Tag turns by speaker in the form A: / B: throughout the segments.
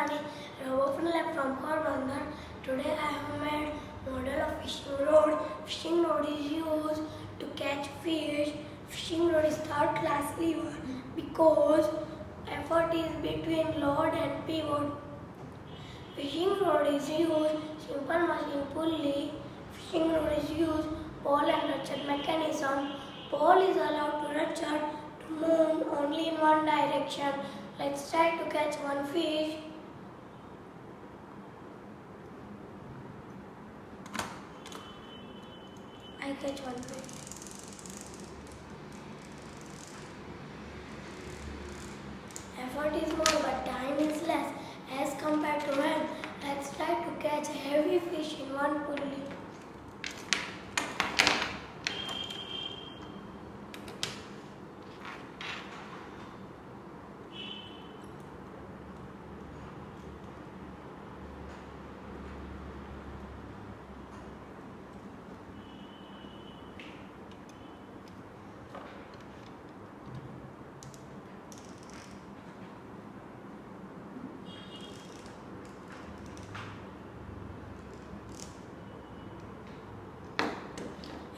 A: Nandani, Ravi from Porbandar. Today I have made model of fishing rod. Fishing rod is used to catch fish. Fishing rod is third class lever because effort is between load and pivot. Fishing rod is used simple machine pulley. Fishing rod is used pole and ratchet mechanism. Pole is allowed to ratchet to move only in one direction. Let's try to catch one fish. I catch one fish. Effort is more but time is less as compared to hand. Let's try to catch a heavy fish in one pulley.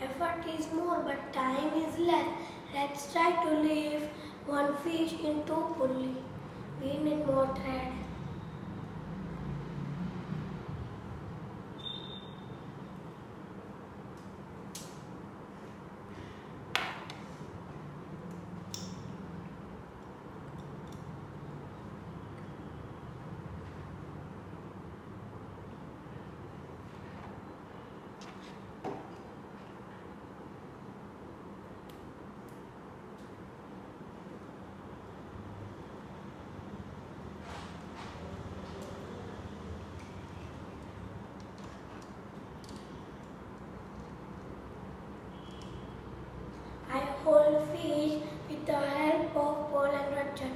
A: Effort is more but time is less. Let's try to leave one fish in two pulleys. We need more thread. I hold fish with the help of pole and ratchet.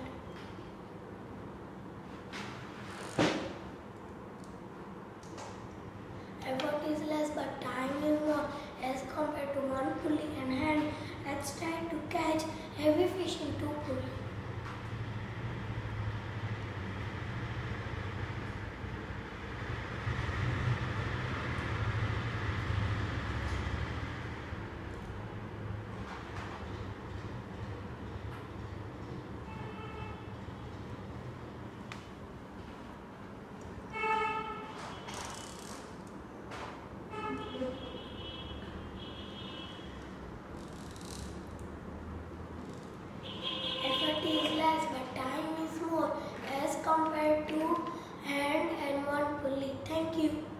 A: Effort is less but time is more as compared to one pulley and hand. Let's try to catch heavy fish in two pulleys. Effort is less but time is more as compared to hand and one pulley. Thank you.